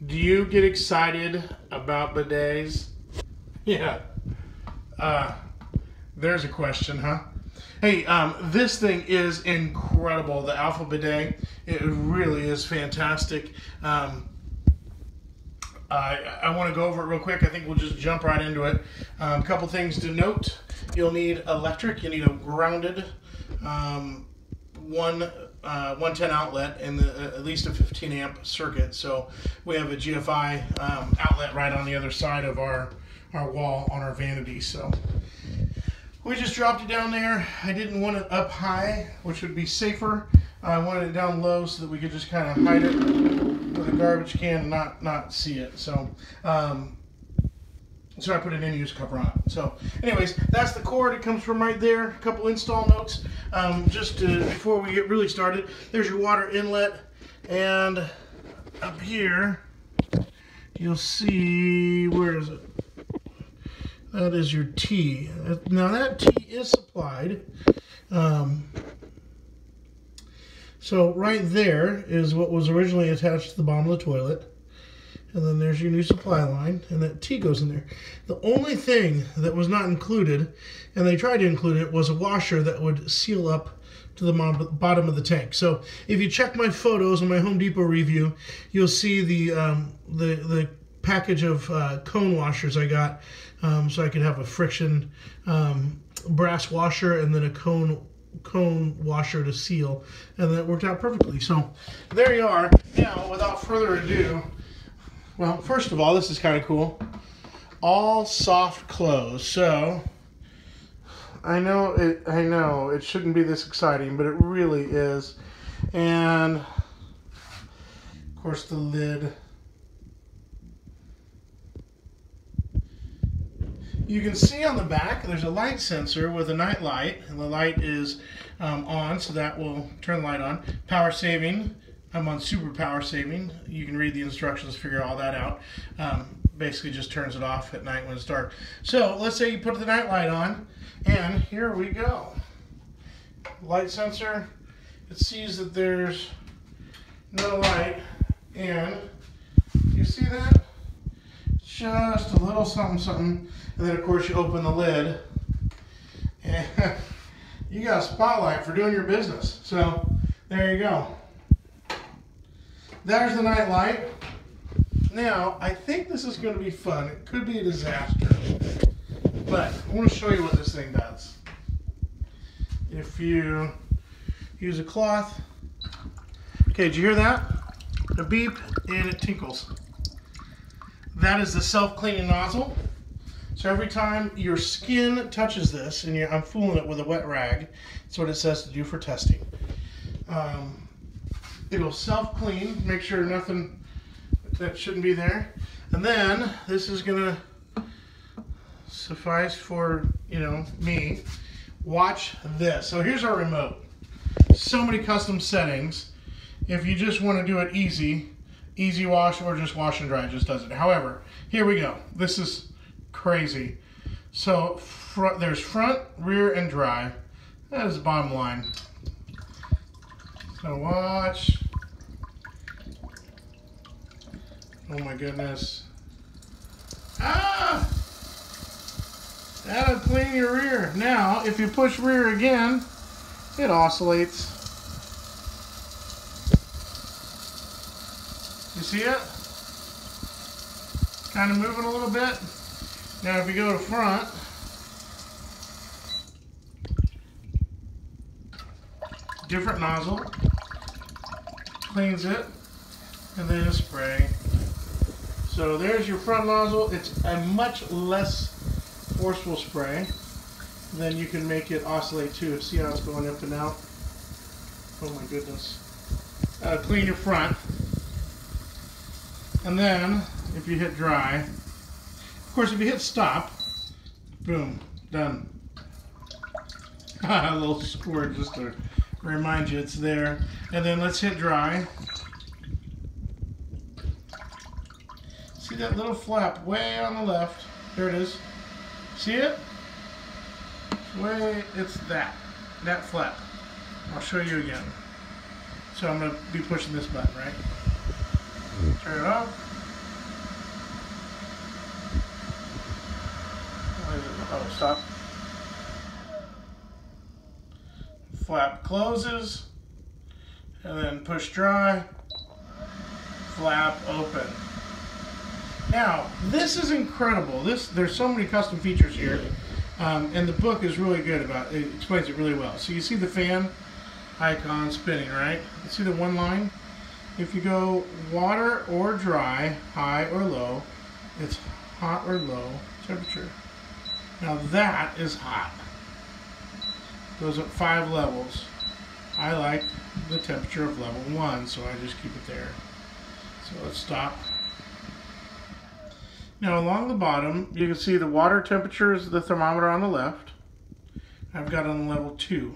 Do you get excited about bidets? Yeah. There's a question, huh? Hey, this thing is incredible. The Alpha Bidet, it really is fantastic. I want to go over it real quick. I think we'll just jump right into it. A couple things to note. You'll need electric. You need a grounded 110 outlet and at least a 15 amp circuit. So we have a GFI outlet right on the other side of our wall on our vanity. So we just dropped it down there. I didn't want it up high, which would be safer. I wanted it down low so that we could just kind of hide it with a garbage can and not see it. So so I put an in-use cover on it. So anyways, that's the cord. It comes from right there. A couple install notes. Before we get really started, there's your water inlet. And up here, you'll see, where is it? That is your T. Now that T is supplied. So right there is what was originally attached to the bottom of the toilet. And then there's your new supply line, and that T goes in there. The only thing that was not included, and they tried to include it, was a washer that would seal up to the bottom of the tank. So if you check my photos in my Home Depot review, you'll see the package of cone washers I got, so I could have a friction brass washer and then a cone washer to seal, and that worked out perfectly. So there you are. Now, without further ado, well, first of all, this is kind of cool. All soft close. So I know it shouldn't be this exciting, but it really is. And of course the lid. You can see on the back there's a light sensor with a night light, and the light is on, so that will turn the light on. Power saving. I'm on super power saving. You can read the instructions, figure all that out. Basically just turns it off at night when it's dark. So let's say you put the night light on, and here we go. Light sensor, it sees that there's no light, and you see that? Just a little something, something. And then of course you open the lid, and you got a spotlight for doing your business. So there you go. There's the night light. Now, I think this is going to be fun. It could be a disaster, but I want to show you what this thing does. If you use a cloth, okay, did you hear that? A beep, and it tinkles. That is the self-cleaning nozzle. So every time your skin touches this, and I'm fooling it with a wet rag, that's what it says to do for testing. It'll self-clean, make sure nothing that shouldn't be there. And then this is gonna suffice for, me. Watch this. So here's our remote. So many custom settings. If you just want to do it easy wash or just wash and dry, it just does it. However, here we go. This is crazy. So there's front, rear, and dry. That is the bottom line. So watch. Oh my goodness. Ah! That'll clean your rear. Now, if you push rear again, it oscillates. You see it? Kind of moving a little bit. Now if you go to front, different nozzle, cleans it, and then a spray. So there's your front nozzle. It's a much less forceful spray. Then you can make it oscillate too. See how it's going up and out? Oh my goodness. Clean your front. And then if you hit dry, of course if you hit stop, boom, done. A little squirt just to remind you it's there. And then let's hit dry. See that little flap way on the left? There it is. See it? It's that flap. I'll show you again. So I'm going to be pushing this button, right? Turn it off. Oh, stop. Flap closes, and then push dry, flap open. Now, this is incredible. There's so many custom features here, and the book is really good about it. It explains it really well. So you see the fan icon spinning, right? You see the one line? If you go water or dry, high or low, it's hot or low temperature. Now that is hot. Goes up 5 levels. I like the temperature of level 1, so I just keep it there. So let's stop. Now along the bottom, you can see the water temperature is the thermometer on the left. I've got it on level 2.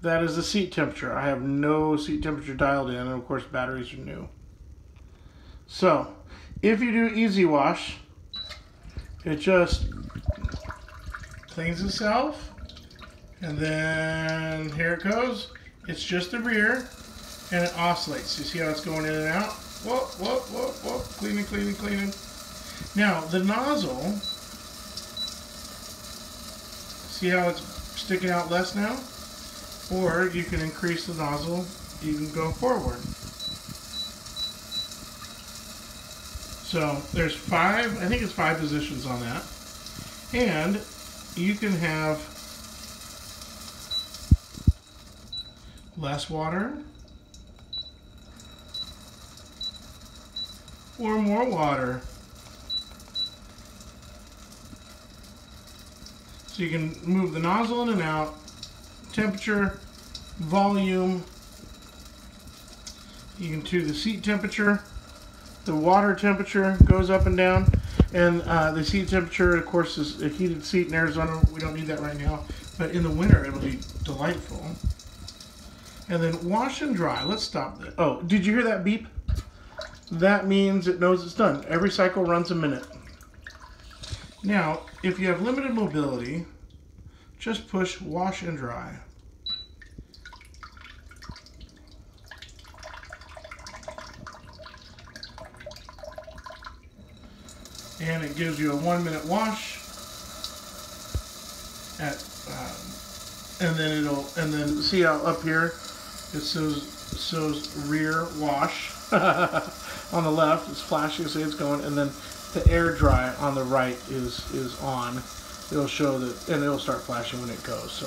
That is the seat temperature. I have no seat temperature dialed in, and of course batteries are new. So, if you do easy wash, it just cleans itself, and then here it goes. It's just the rear, and it oscillates. You see how it's going in and out? Whoop, whoop, whoop, whoop, cleaning, cleaning, cleaning. Now, the nozzle, see how it's sticking out less now? Or you can increase the nozzle, you can go forward. So there's 5, I think it's 5 positions on that. And you can have less water or more water. So you can move the nozzle in and out, temperature, volume. You can do the seat temperature. The water temperature goes up and down. And the seat temperature, of course, is a heated seat in Arizona. We don't need that right now. But in the winter, it'll be delightful. And then wash and dry. Let's stop that. Oh, did you hear that beep? That means it knows it's done. Every cycle runs a minute. Now, if you have limited mobility, just push wash and dry. And it gives you a 1-minute wash. And then see how up here it shows rear wash on the left. It's flashing, so it's going, and then the air dry on the right is on. It'll show that, and it'll start flashing when it goes. So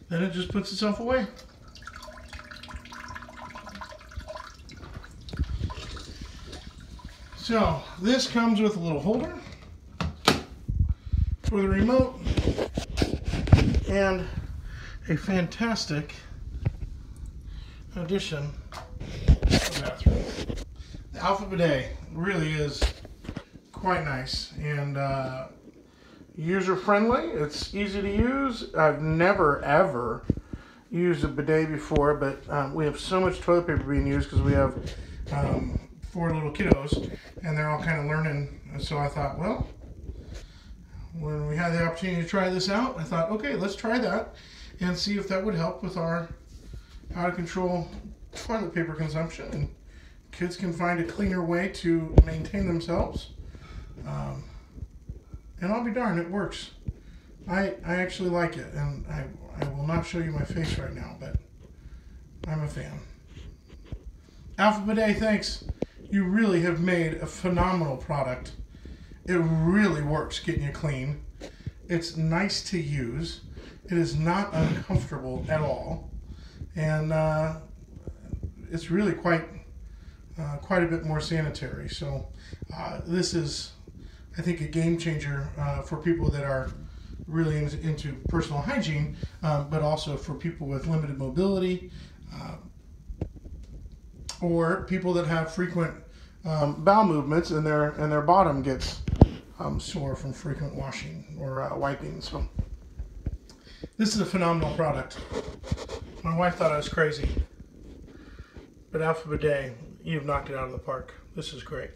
then it just puts itself away. So this comes with a little holder for the remote and a fantastic addition to the bathroom. The Alpha Bidet really is quite nice and user-friendly. It's easy to use. I've never ever used a bidet before, but we have so much toilet paper being used because we have 4 little kiddos and they're all kind of learning. And so I thought, well, when we had the opportunity to try this out, I thought, okay, let's try that and see if that would help with our how to control toilet paper consumption, and kids can find a cleaner way to maintain themselves. And I'll be darned, it works. I actually like it, and I will not show you my face right now, but I'm a fan. Alpha Bidet, thanks. You really have made a phenomenal product. It really works getting you clean. It's nice to use. It is not uncomfortable at all. And it's really quite a bit more sanitary. So this is, I think, a game changer for people that are really into personal hygiene, but also for people with limited mobility or people that have frequent bowel movements and their bottom gets sore from frequent washing or wiping. So this is a phenomenal product. My wife thought I was crazy, but Alpha Bidet, you've knocked it out of the park. This is great.